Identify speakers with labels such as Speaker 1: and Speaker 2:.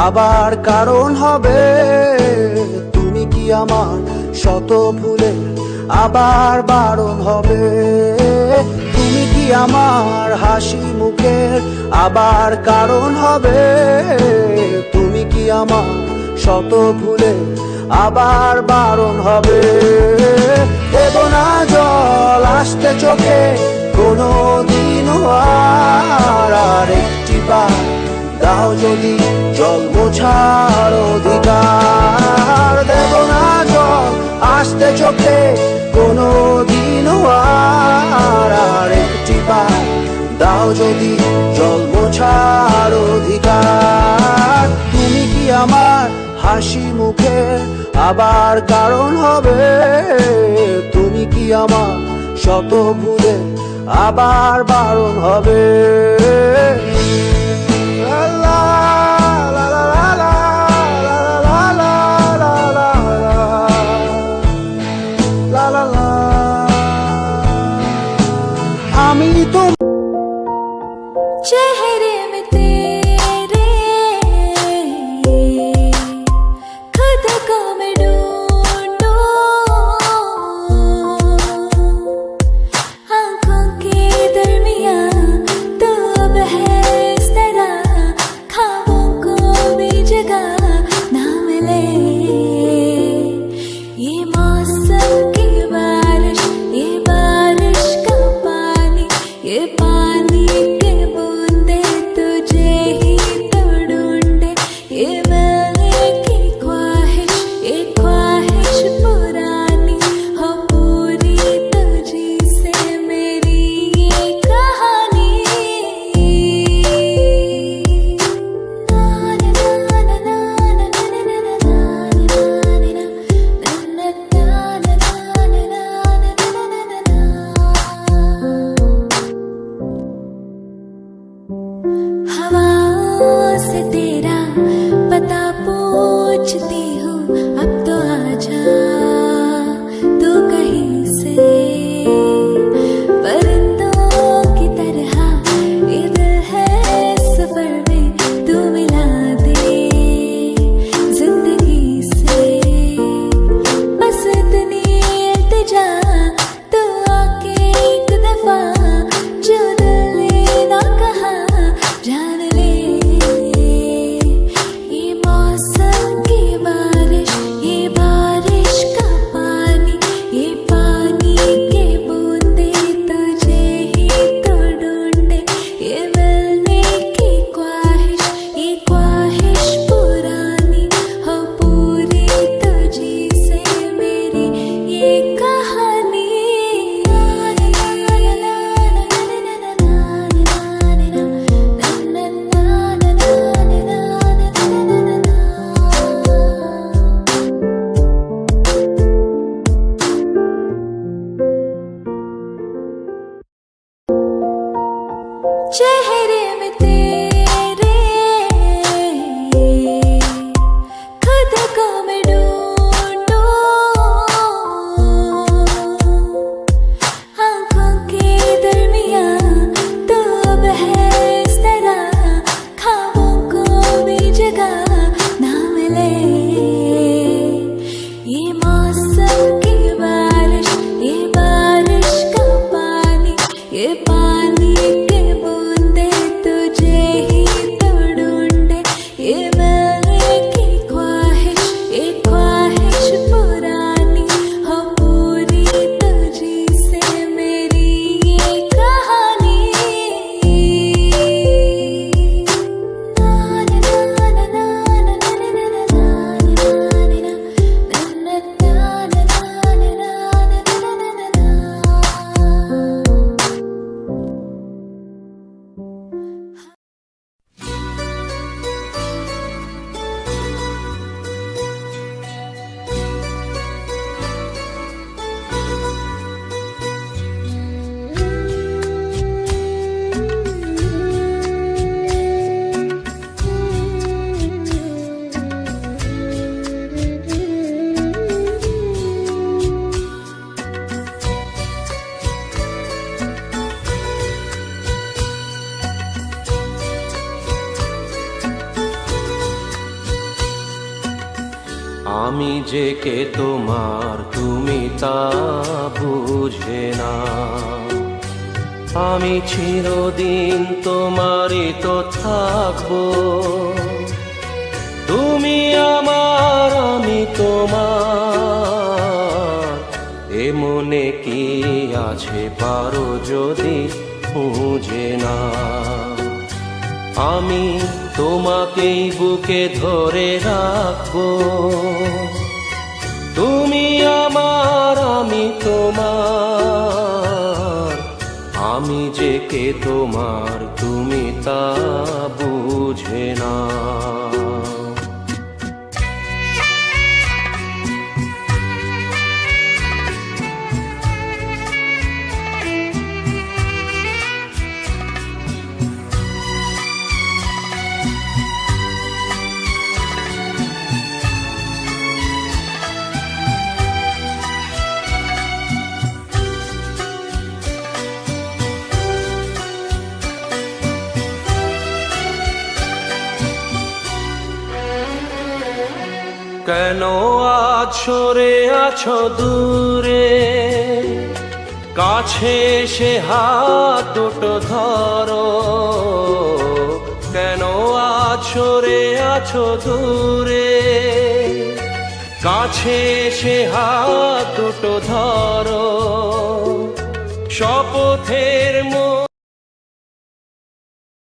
Speaker 1: আবার কারণ হবে। তুমি কি আমার শত ভুলে আবার বারণ হবে। তুমি কি আমার হাসি মুখের আবার কারণ হবে। তুমি কি আমার শত ভুলে আবার বারণ হবে। দেব না জল আসতে চোখে কোনো দিনও আর একটি বার দাও যদি জল মোছার অধিকার। দেব না জল আসতে চোখে কোনো দিনও আর একটি বার দাও যদি জল মোছার অধিকার। তুমি কি আমার হাসি মুখে আবার কারণ হবে। তুমি কি আমার শত ভুলে আবার বারণ হবে। আমি তো
Speaker 2: चेहरे में तेरे खुद को मैं ढूंढूं, आंखों के दरमियां तो अब है इस
Speaker 3: আমি যে কে তোমার তুমি তা বুঝে না। আমি চিরদিন তোমারই তো থাকবো, তুমি আমার আমি তোমার। এ মনে কি আছে পারো যদি খুঁজে না। আমি তোমাকেই বুকে ধরে রাখবো, তুমি আমার আমি তোমার। আমি যে কে তোমার তুমি তা বুঝে না। কেন আজ সরে আছো দূরে, কাছে সে হাত দুটো ধরো। কেন আজ সরে আছো দূরে, কাছে সে হাত দুটো ধরো। শপথের